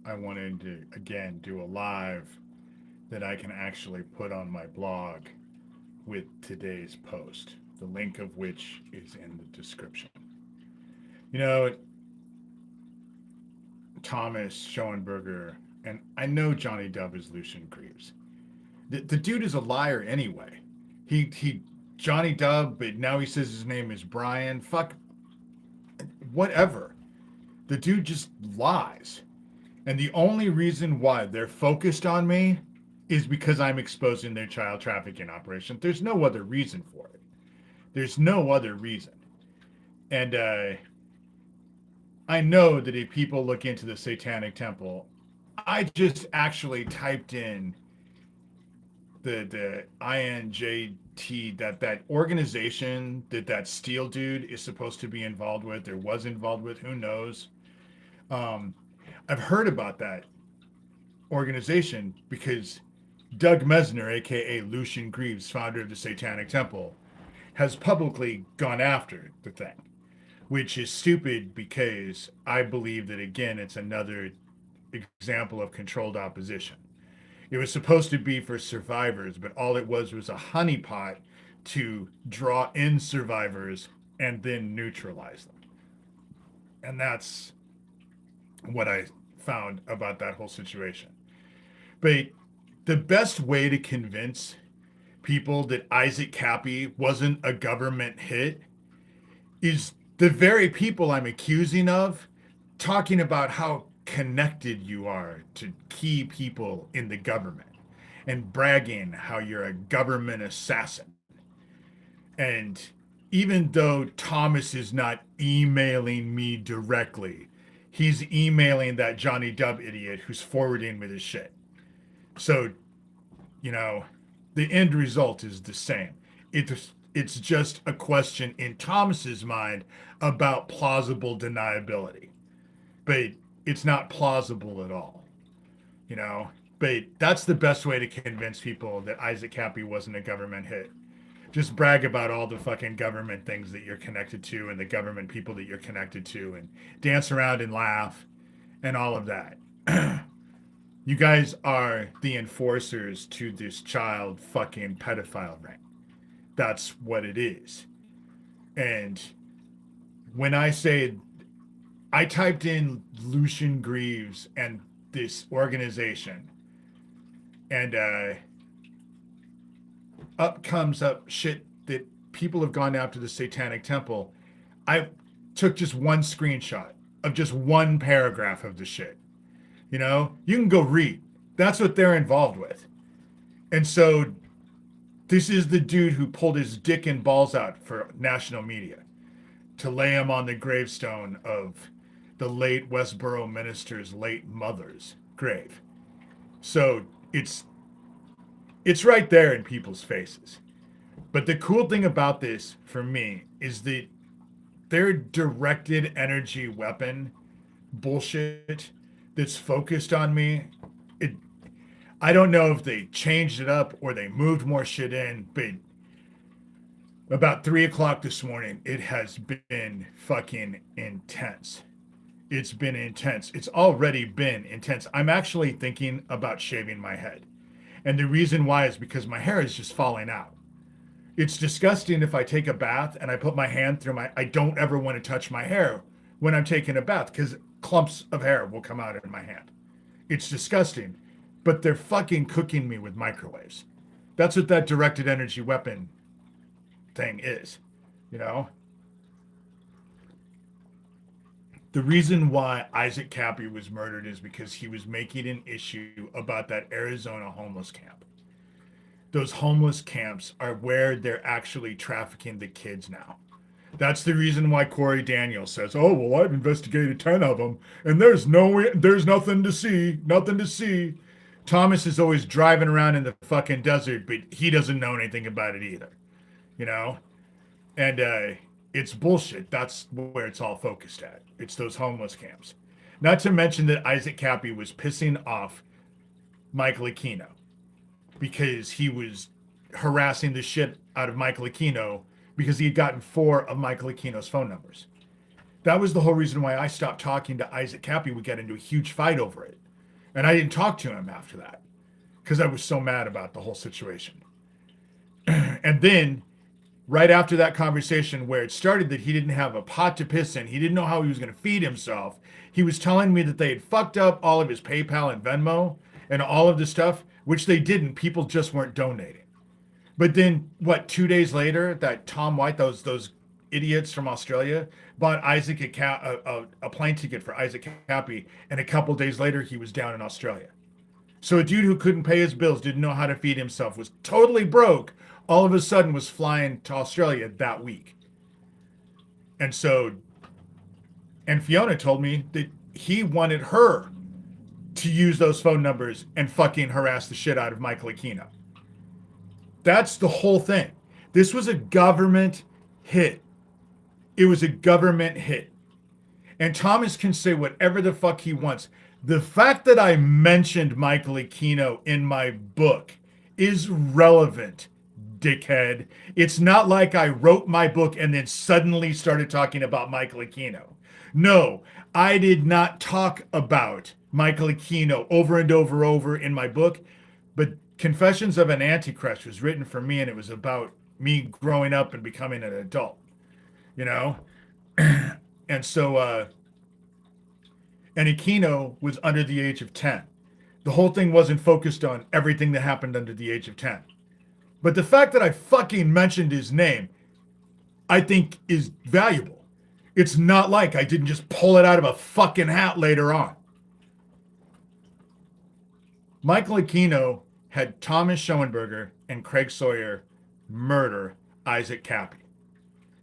I wanted to again do a live that I can actually put on my blog with today's post, the link of which is in the description. You know, Thomas Schoenberger, and I know Johnny Dubb is Lucian Greaves. The dude is a liar anyway. He Johnny Dubb, but now he says his name is Brian. Fuck whatever. The dude just lies. And the only reason why they're focused on me is because I'm exposing their child trafficking operation. There's no other reason for it. There's no other reason. And I know that if people look into the Satanic Temple, I just actually typed in the INJT, that organization that Steele dude is supposed to be involved with or was involved with. Who knows? Um, I've heard about that organization because Doug Mesner, aka Lucian Greaves, founder of the Satanic Temple, has publicly gone after the thing, which is stupid because I believe that, again, it's another example of controlled opposition. It was supposed to be for survivors, but all it was a honeypot to draw in survivors and then neutralize them. And that's what I found about that whole situation. But the best way to convince people that Issac Kappy wasn't a government hit is the very people I'm accusing of talking about how connected you are to key people in the government and bragging how you're a government assassin. And even though Thomas is not emailing me directly, he's emailing that Johnny Dubb idiot who's forwarding me this shit. So, you know, the end result is the same. It's just a question in Thomas's mind about plausible deniability. But it's not plausible at all, you know? But that's the best way to convince people that Issac Kappy wasn't a government hit. Just brag about all the fucking government things that you're connected to and the government people that you're connected to and dance around and laugh and all of that. You guys are the enforcers to this child fucking pedophile ring. That's what it is. And when I say I typed in Lucian Greaves and this organization, and up comes up shit that people have gone after the Satanic Temple. I took just one screenshot of just one paragraph of the shit. You know, you can go read. That's what they're involved with. And so this is the dude who pulled his dick and balls out for national media to lay him on the gravestone of the late Westboro minister's late mother's grave. So it's right there in people's faces. But the cool thing about this for me is that their directed energy weapon bullshit that's focused on me, it I don't know if they changed it up or they moved more shit in, but about 3 o'clock this morning, it has been fucking intense. It's been intense. It's already been intense. I'm actually thinking about shaving my head. And the reason why is because my hair is just falling out. It's disgusting if I take a bath and I put my hand through I don't ever want to touch my hair when I'm taking a bath because clumps of hair will come out in my hand. It's disgusting, but they're fucking cooking me with microwaves. That's what that directed energy weapon thing is, you know? The reason why Issac Kappy was murdered is because he was making an issue about that Arizona homeless camp. Those homeless camps are where they're actually trafficking the kids now. That's the reason why Corey Daniels says, "Oh, well, I've investigated 10 of them, and there's nothing to see, nothing to see." Thomas is always driving around in the fucking desert, but he doesn't know anything about it either, you know? And it's bullshit. That's where it's all focused at. It's those homeless camps. Not to mention that Issac Kappy was pissing off Michael Aquino because he was harassing the shit out of Michael Aquino because he had gotten 4 of Michael Aquino's phone numbers. That was the whole reason why I stopped talking to Issac Kappy. We got into a huge fight over it. And I didn't talk to him after that because I was so mad about the whole situation. And then right after that conversation where it started that he didn't have a pot to piss in, he didn't know how he was going to feed himself. He was telling me that they had fucked up all of his PayPal and Venmo and all of the stuff, which they didn't. People just weren't donating. But then, what, 2 days later, that Tom White, those idiots from Australia, bought Isaac a plane ticket for Issac Kappy, and a couple days later, he was down in Australia. So a dude who couldn't pay his bills, didn't know how to feed himself, was totally broke, all of a sudden was flying to Australia that week. And Fiona told me that he wanted her to use those phone numbers and fucking harass the shit out of Michael Aquino. That's the whole thing. This was a government hit. It was a government hit. And Thomas can say whatever the fuck he wants. The fact that I mentioned Michael Aquino in my book is relevant, dickhead. It's not like I wrote my book and then suddenly started talking about Michael Aquino. No, I did not talk about Michael Aquino over and over in my book, but Confessions of an Antichrist was written for me, and it was about me growing up and becoming an adult, you know? And so, and Aquino was under the age of 10. The whole thing wasn't focused on everything that happened under the age of 10. But the fact that I fucking mentioned his name, I think is valuable. It's not like I didn't just pull it out of a fucking hat later on. Michael Aquino had Thomas Schoenberger and Craig Sawyer murder Issac Kappy.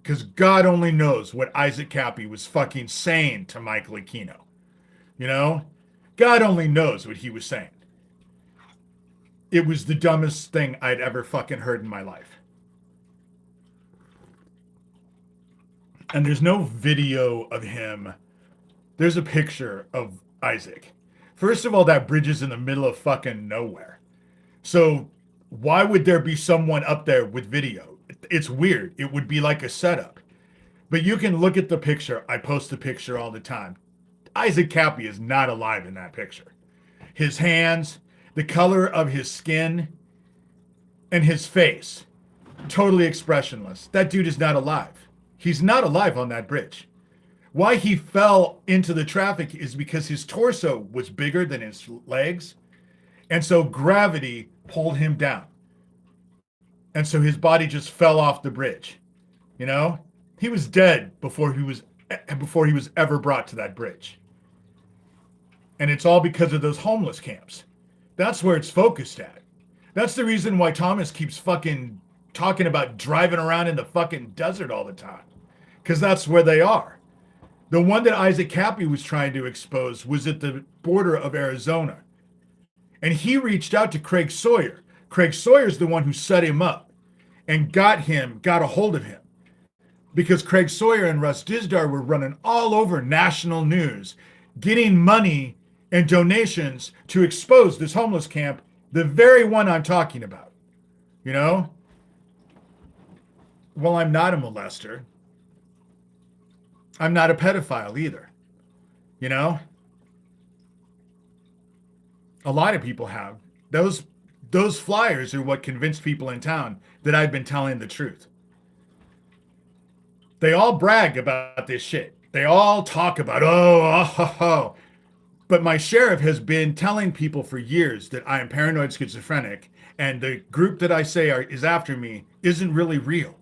Because God only knows what Issac Kappy was fucking saying to Michael Aquino. You know? God only knows what he was saying. It was the dumbest thing I'd ever fucking heard in my life. And there's no video of him. There's a picture of Issac. First of all, that bridge is in the middle of fucking nowhere. So why would there be someone up there with video? It's weird. It would be like a setup. But you can look at the picture. I post the picture all the time. Issac Kappy is not alive in that picture. His hands, the color of his skin, and his face, totally expressionless. That dude is not alive. He's not alive on that bridge. Why he fell into the traffic is because his torso was bigger than his legs. And so gravity pulled him down. And so his body just fell off the bridge. You know, he was dead before he was ever brought to that bridge. And it's all because of those homeless camps. That's where it's focused at. That's the reason why Thomas keeps fucking talking about driving around in the fucking desert all the time. Because that's where they are. The one that Issac Kappy was trying to expose was at the border of Arizona. And he reached out to Craig Sawyer. Craig Sawyer's the one who set him up and got a hold of him. Because Craig Sawyer and Russ Dizdar were running all over national news, getting money and donations to expose this homeless camp, the very one I'm talking about. You know? Well, I'm not a molester. I'm not a pedophile either. You know? A lot of people have. Those flyers are what convinced people in town that I've been telling the truth. They all brag about this shit. They all talk about, oh. But my sheriff has been telling people for years that I am paranoid schizophrenic, and the group that I say is after me isn't really real.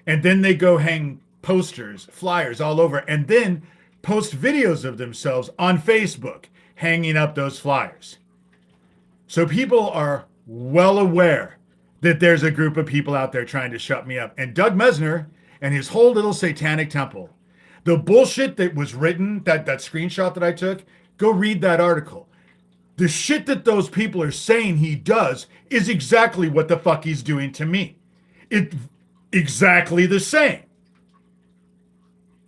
And then they go hang posters, flyers all over, and then post videos of themselves on Facebook hanging up those flyers. So people are well aware that there's a group of people out there trying to shut me up. And Doug Mesner and his whole little satanic temple, the bullshit that was written, that screenshot that I took, go read that article. The shit that those people are saying he does is exactly what the fuck he's doing to me. It's exactly the same.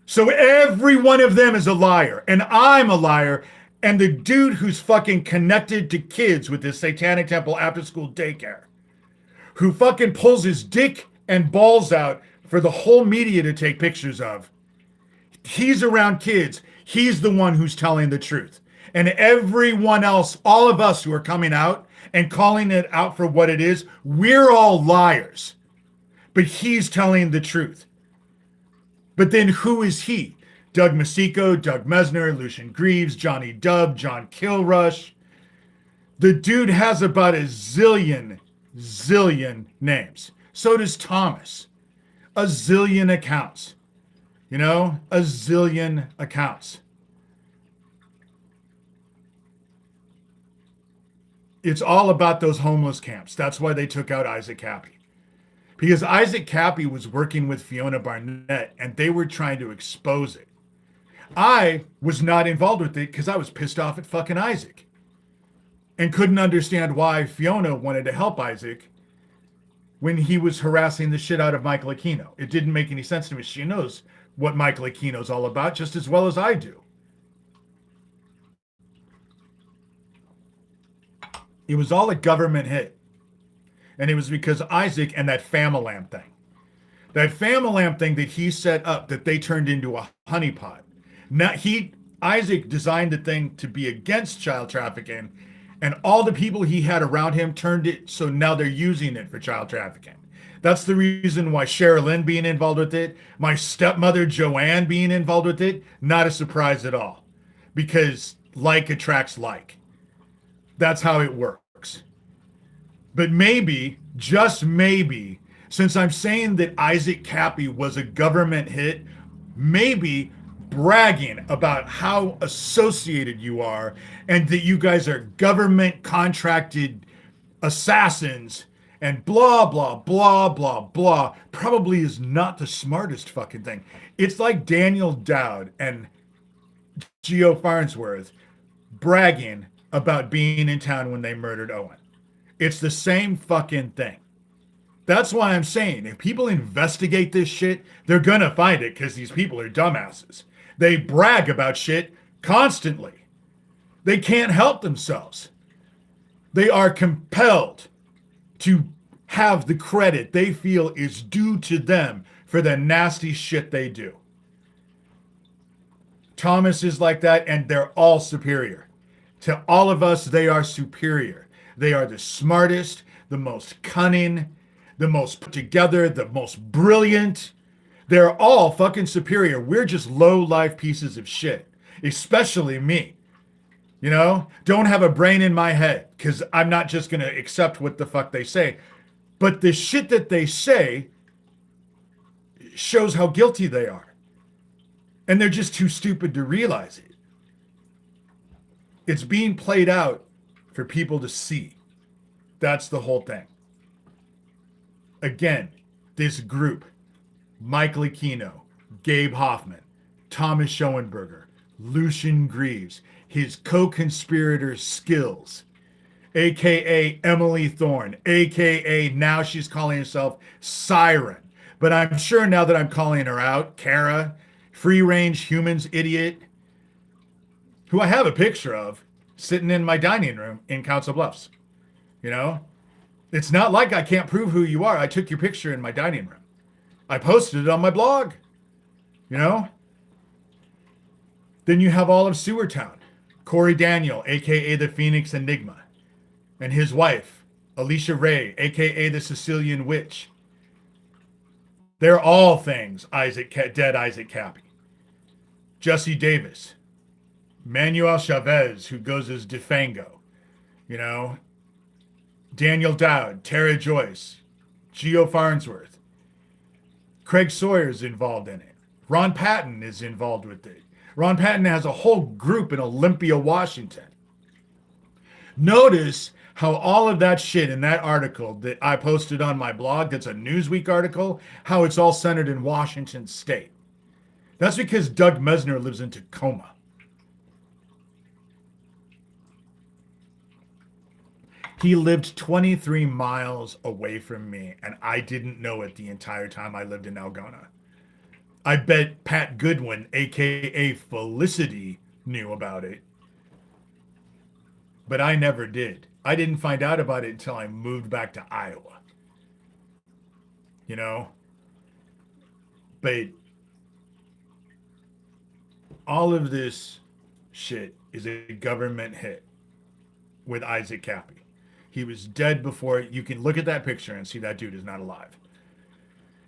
So every one of them is a liar, and I'm a liar, and the dude who's fucking connected to kids with this satanic temple after school daycare, who fucking pulls his dick and balls out for the whole media to take pictures of, he's around kids. He's the one who's telling the truth. And everyone else, all of us who are coming out and calling it out for what it is, we're all liars. But he's telling the truth. But then who is he? Doug Masico, Doug Mesner, Lucian Greaves, Johnny Dubb, John Kilrush. The dude has about a zillion names. So does Thomas. A zillion accounts. You know, a zillion accounts. It's all about those homeless camps. That's why they took out Issac Kappy. Because Issac Kappy was working with Fiona Barnett and they were trying to expose it. I was not involved with it because I was pissed off at fucking Issac and couldn't understand why Fiona wanted to help Issac when he was harassing the shit out of Michael Aquino. It didn't make any sense to me. She knows what Michael Aquino's all about just as well as I do. It was all a government hit. And it was because Issac and that Famalam thing. That Famalam thing that he set up that they turned into a honeypot. Now Issac designed the thing to be against child trafficking, and all the people he had around him turned it so now they're using it for child trafficking. That's the reason why Sherilyn being involved with it, my stepmother Joanne being involved with it, not a surprise at all. Because like attracts like. That's how it works. But maybe, just maybe, since I'm saying that Issac Kappy was a government hit, maybe bragging about how associated you are and that you guys are government contracted assassins and blah, blah, blah, blah, blah, probably is not the smartest fucking thing. It's like Daniel Dowd and Geo Farnsworth bragging about being in town when they murdered Owen. It's the same fucking thing. That's why I'm saying if people investigate this shit, they're gonna find it because these people are dumbasses. They brag about shit constantly. They can't help themselves. They are compelled to have the credit they feel is due to them for the nasty shit they do. Thomas is like that, and they're all superior. To all of us, they are superior. They are the smartest, the most cunning, the most put together, the most brilliant. They're all fucking superior. We're just low-life pieces of shit, especially me. You know, don't have a brain in my head because I'm not just going to accept what the fuck they say. But the shit that they say shows how guilty they are. And they're just too stupid to realize it. It's being played out for people to see. That's the whole thing. Again, this group, Michael Aquino, Gabe Hoffman, Thomas Schoenberger, Lucian Greaves, his co-conspirator Skills, a.k.a. Emily Thorne, a.k.a. now she's calling herself Siren. But I'm sure now that I'm calling her out, Kara, free-range humans idiot, who I have a picture of sitting in my dining room in Council Bluffs. You know, it's not like I can't prove who you are. I took your picture in my dining room. I posted it on my blog. You know, then you have all of Sewertown, Corey Daniel, aka the Phoenix Enigma, and his wife, Alicia Ray, aka the Sicilian Witch. They're all things dead Issac Kappy. Jesse Davis, Manuel Chavez, who goes as DeFango, you know, Daniel Dowd, Tara Joyce, Geo Farnsworth, Craig Sawyer's involved in it. Ron Patton is involved with it. Ron Patton has a whole group in Olympia, Washington. Notice how all of that shit in that article that I posted on my blog, that's a Newsweek article, how it's all centered in Washington State. That's because Doug Mesner lives in Tacoma. He lived 23 miles away from me, and I didn't know it the entire time I lived in Algona. I bet Pat Goodwin, a.k.a. Felicity, knew about it. But I never did. I didn't find out about it until I moved back to Iowa. You know? But all of this shit is a government hit with Issac Kappy. He was dead before. You can look at that picture and see that dude is not alive.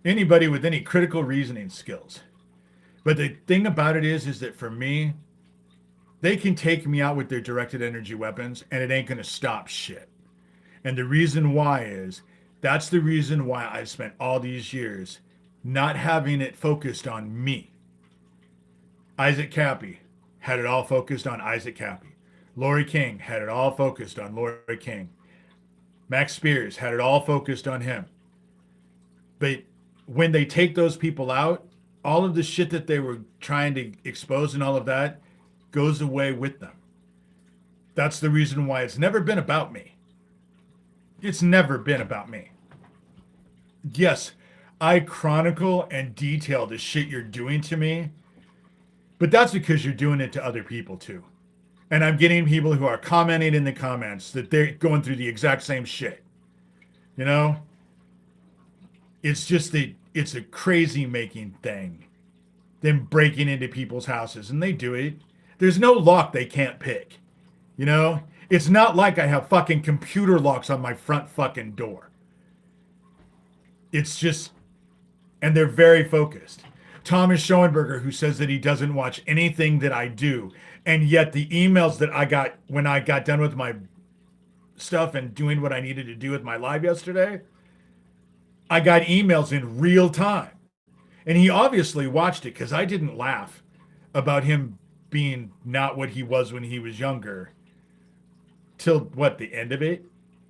Anybody with any critical reasoning skills. But the thing about it is that for me, they can take me out with their directed energy weapons and it ain't going to stop shit. And the reason why is that's the reason why I've spent all these years not having it focused on me. Issac Kappy had it all focused on Issac Kappy. Lori King had it all focused on Lori King. Max Spears had it all focused on him. But when they take those people out, all of the shit that they were trying to expose and all of that goes away with them. That's the reason why it's never been about me. It's never been about me. Yes, I chronicle and detail the shit you're doing to me, but that's because you're doing it to other people too. And I'm getting people who are commenting in the comments that they're going through the exact same shit. You know? It's just it's a crazy making thing. Them breaking into people's houses, and they do it. There's no lock they can't pick. You know? It's not like I have fucking computer locks on my front fucking door. It's just, and they're very focused. Thomas Schoenberger, who says that he doesn't watch anything that I do, and yet the emails that I got when I got done with my stuff and doing what I needed to do with my live yesterday, I got emails in real time. And he obviously watched it because I didn't laugh about him being not what he was when he was younger till what, the end of it?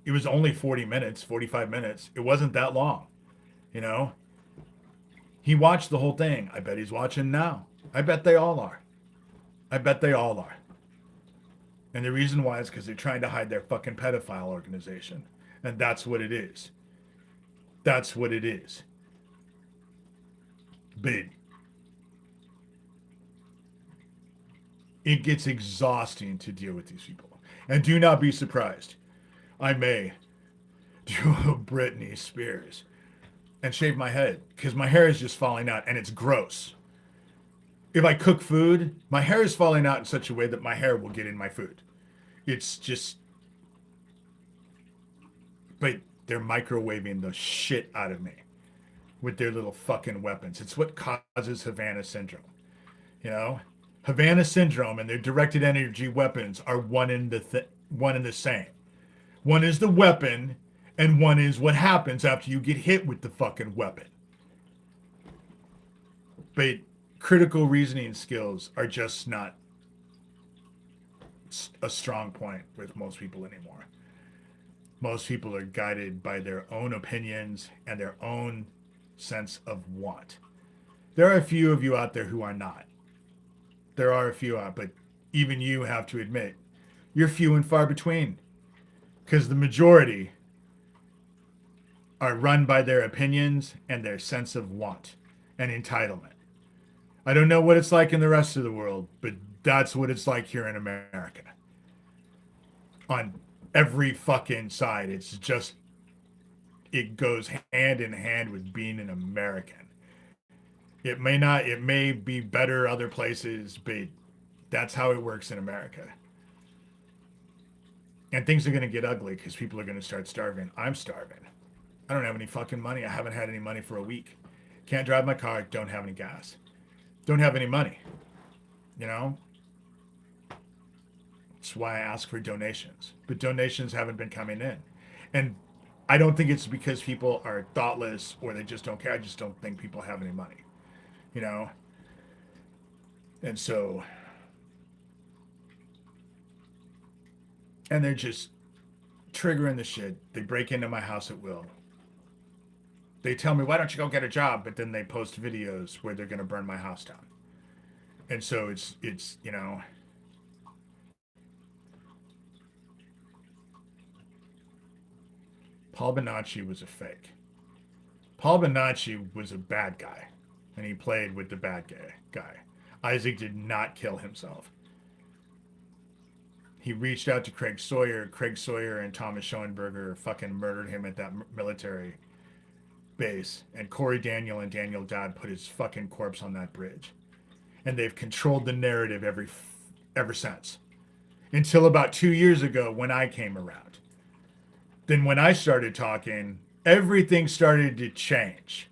It was only 40 minutes, 45 minutes. It wasn't that long, you know? He watched the whole thing. I bet he's watching now. I bet they all are. I bet they all are. And the reason why is because they're trying to hide their fucking pedophile organization. And that's what it is. That's what it is. But it gets exhausting to deal with these people. And do not be surprised. I may do a Britney Spears and shave my head because my hair is just falling out and it's gross. If I cook food, my hair is falling out in such a way that my hair will get in my food. It's just, but they're microwaving the shit out of me with their little fucking weapons. It's what causes Havana syndrome. You know, Havana syndrome and their directed energy weapons are one in the same. One is the weapon, and one is what happens after you get hit with the fucking weapon. But critical reasoning skills are just not a strong point with most people anymore. Most people are guided by their own opinions and their own sense of want. There are a few of you out there who are not. There are a few out, but even you have to admit, you're few and far between. Because the majority are run by their opinions and their sense of want and entitlement. I don't know what it's like in the rest of the world, but that's what it's like here in America. On every fucking side, it's just, it goes hand in hand with being an American. It may be better other places, but that's how it works in America. And things are going to get ugly because people are going to start starving. I'm starving. I don't have any fucking money. I haven't had any money for a week. Can't drive my car. Don't have any gas. Don't have any money. You know? That's why I ask for donations. But donations haven't been coming in. And I don't think it's because people are thoughtless or they just don't care. I just don't think people have any money. You know? And so, and they're just triggering the shit. They break into my house at will. They tell me, why don't you go get a job? But then they post videos where they're going to burn my house down. And so it's, you know, Paul Bonacci was a fake. Paul Bonacci was a bad guy, and he played with the bad guy. Issac did not kill himself. He reached out to Craig Sawyer. Craig Sawyer and Thomas Schoenberger fucking murdered him at that military base. And Corey Daniel and Daniel Dodd put his fucking corpse on that bridge. And they've controlled the narrative ever since. Until about 2 years ago when I came around. Then when I started talking, everything started to change.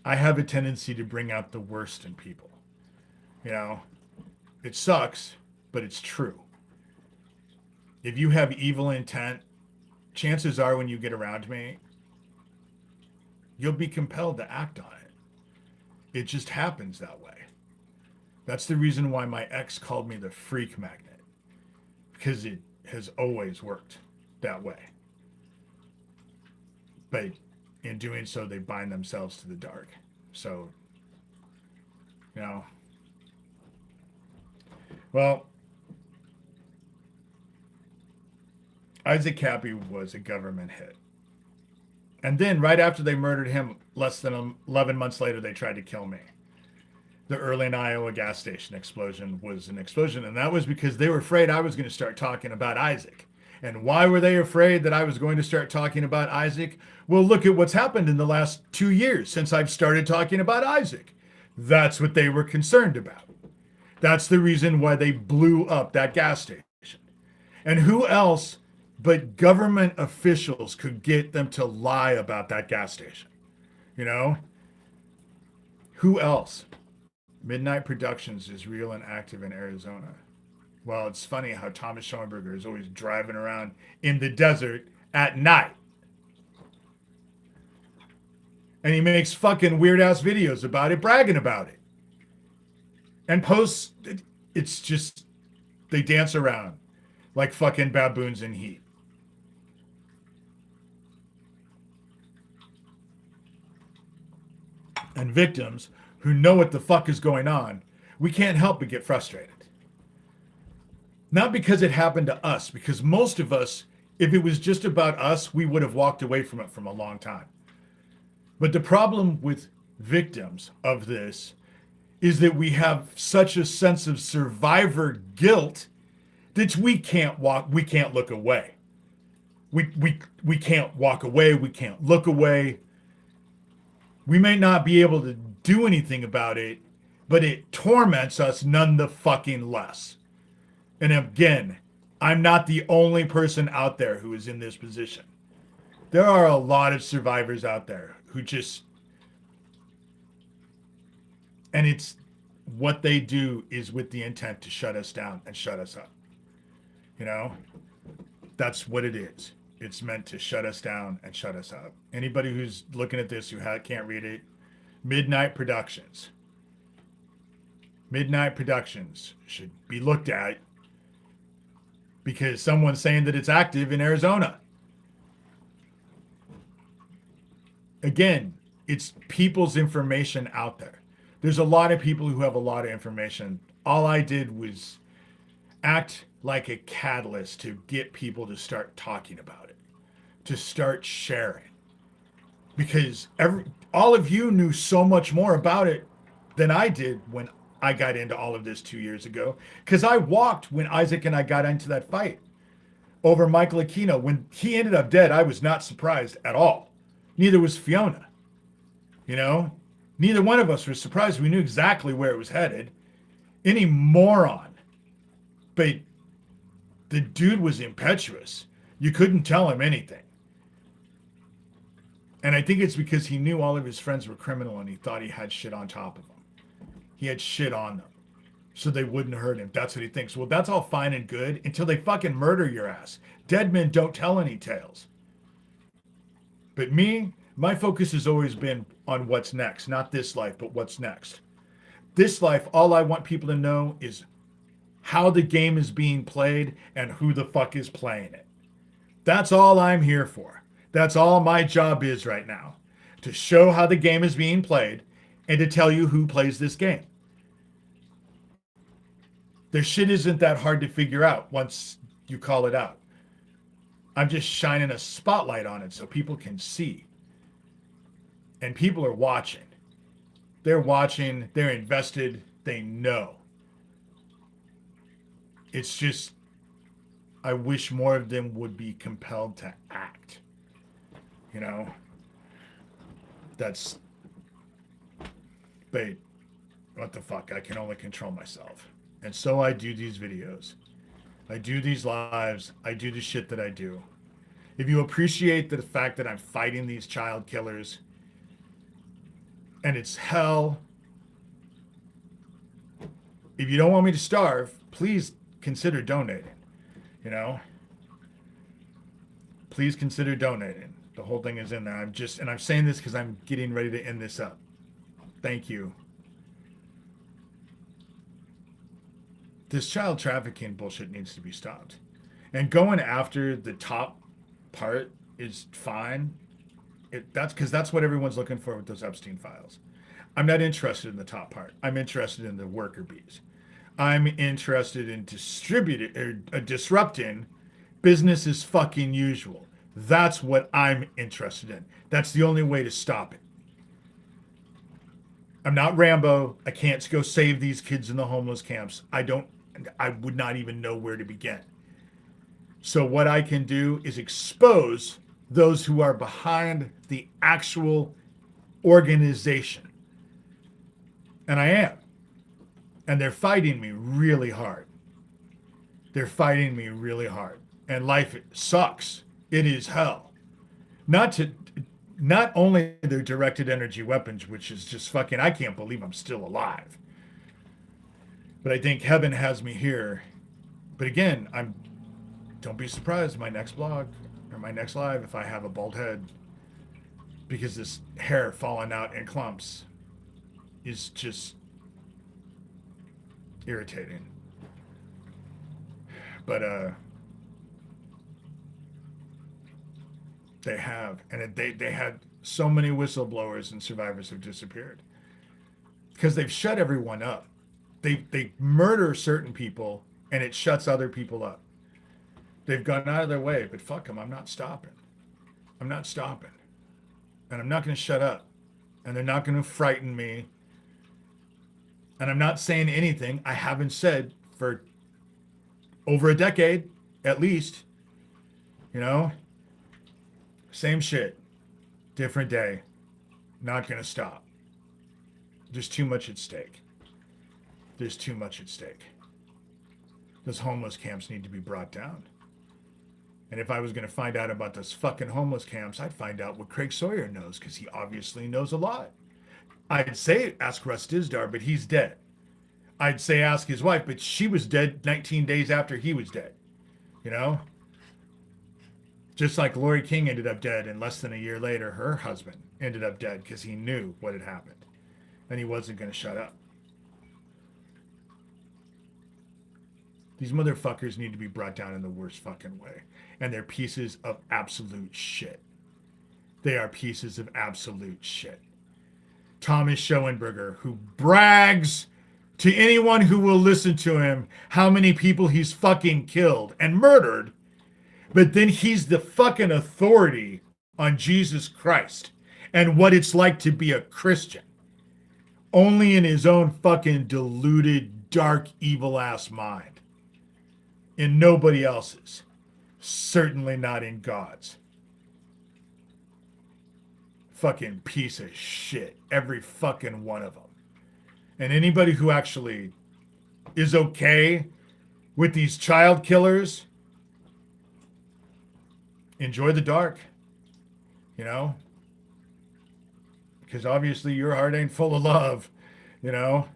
I have a tendency to bring out the worst in people. You know, it sucks, but it's true. If you have evil intent, chances are when you get around me, you'll be compelled to act on it. It just happens that way. That's the reason why my ex called me the freak magnet, because it has always worked that way. But in doing so, they bind themselves to the dark. So, you know, well, Issac Kappy was a government hit. And then right after they murdered him, less than 11 months later, they tried to kill me. The Early, Iowa gas station explosion was an explosion. And that was because they were afraid I was going to start talking about Issac. And why were they afraid that I was going to start talking about Issac? Well, look at what's happened in the last 2 years since I've started talking about Issac. That's what they were concerned about. That's the reason why they blew up that gas station. And who else but government officials could get them to lie about that gas station? You know? Who else? Midnight Productions is real and active in Arizona. Well, it's funny how Thomas Schoenberger is always driving around in the desert at night. And he makes fucking weird ass videos about it, bragging about it. And posts, it's just, they dance around like fucking baboons in heat. And victims who know what the fuck is going on, we can't help but get frustrated. Not because it happened to us, because most of us, if it was just about us, we would have walked away from it from a long time. But the problem with victims of this is that we have such a sense of survivor guilt that we can't look away. We can't walk away, we can't look away. We may not be able to do anything about it, but it torments us none the fucking less. And again, I'm not the only person out there who is in this position. There are a lot of survivors out there who just, and it's what they do is with the intent to shut us down and shut us up. You know, that's what it is. It's meant to shut us down and shut us up. Anybody who's looking at this who can't read it, Midnight Productions. Midnight Productions should be looked at because someone's saying that it's active in Arizona. Again, it's people's information out there. There's a lot of people who have a lot of information. All I did was act like a catalyst to get people to start talking about it, to start sharing. Because all of you knew so much more about it than I did when I got into all of this 2 years ago. Because I walked when Issac and I got into that fight over Michael Aquino. When he ended up dead, I was not surprised at all. Neither was Fiona. You know, neither one of us was surprised. We knew exactly where it was headed. Any moron. But the dude was impetuous. You couldn't tell him anything. And I think it's because he knew all of his friends were criminal and he thought he had shit on top of them. He had shit on them. So they wouldn't hurt him. That's what he thinks. Well, that's all fine and good until they fucking murder your ass. Dead men don't tell any tales. But me, my focus has always been on what's next. Not this life, but what's next. This life, all I want people to know is how the game is being played and who the fuck is playing it. That's all I'm here for. That's all my job is right now. To show how the game is being played and to tell you who plays this game. The shit isn't that hard to figure out once you call it out. I'm just shining a spotlight on it so people can see. And people are watching. They're watching, they're invested, they know. It's just, I wish more of them would be compelled to act. You know? But what the fuck? I can only control myself. And so I do these videos. I do these lives. I do the shit that I do. If you appreciate the fact that I'm fighting these child killers and it's hell, if you don't want me to starve, please consider donating. You know, please consider donating. The whole thing is in there. I'm saying this because I'm getting ready to end this up. Thank you. This child trafficking bullshit needs to be stopped. And going after the top part is fine. That's because that's what everyone's looking for with those Epstein files. I'm not interested in the top part. I'm interested in the worker bees. I'm interested in disrupting business as fucking usual. That's what I'm interested in. That's the only way to stop it. I'm not Rambo. I can't go save these kids in the homeless camps. I would not even know where to begin. So what I can do is expose those who are behind the actual organization. And I am. And they're fighting me really hard. They're fighting me really hard. And life sucks. It is hell. Not only their directed energy weapons, which is just fucking, I can't believe I'm still alive. But I think heaven has me here. But again, don't be surprised my next blog or my next live if I have a bald head, because this hair falling out in clumps is just irritating. But they have, and they had so many whistleblowers and survivors have disappeared because they've shut everyone up. They murder certain people and it shuts other people up. They've gone out of their way, but fuck them. I'm not stopping. I'm not stopping. And I'm not going to shut up. And they're not going to frighten me. And I'm not saying anything I haven't said for over a decade, at least. You know? Same shit. Different day. Not going to stop. There's too much at stake. There's too much at stake. Those homeless camps need to be brought down. And if I was going to find out about those fucking homeless camps, I'd find out what Craig Sawyer knows, because he obviously knows a lot. I'd say ask Russ Dizdar, but he's dead. I'd say ask his wife, but she was dead 19 days after he was dead. You know? Just like Lori King ended up dead, and less than a year later, her husband ended up dead because he knew what had happened. And he wasn't going to shut up. These motherfuckers need to be brought down in the worst fucking way. And they're pieces of absolute shit. They are pieces of absolute shit. Thomas Schoenberger, who brags to anyone who will listen to him how many people he's fucking killed and murdered, but then he's the fucking authority on Jesus Christ and what it's like to be a Christian. Only in his own fucking deluded, dark, evil-ass mind. In nobody else's. Certainly not in God's. Fucking piece of shit. Every fucking one of them. And anybody who actually is okay with these child killers, enjoy the dark. You know? Because obviously your heart ain't full of love. You know?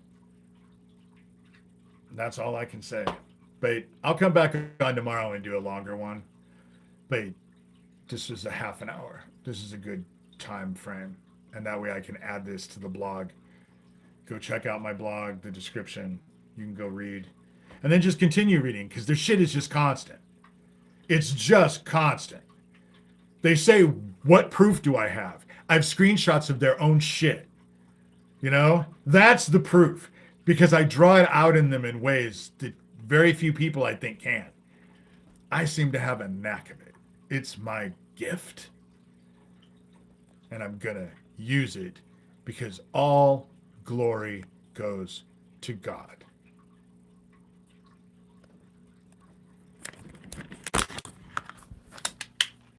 That's all I can say. But I'll come back on tomorrow and do a longer one. But this is a half an hour. This is a good time frame. And that way I can add this to the blog. Go check out my blog, the description. You can go read. And then just continue reading, because their shit is just constant. It's just constant. They say, what proof do I have? I have screenshots of their own shit. You know? That's the proof. Because I draw it out in them in ways that very few people, I think, can. I seem to have a knack of it. It's my gift. And I'm going to use it because all glory goes to God.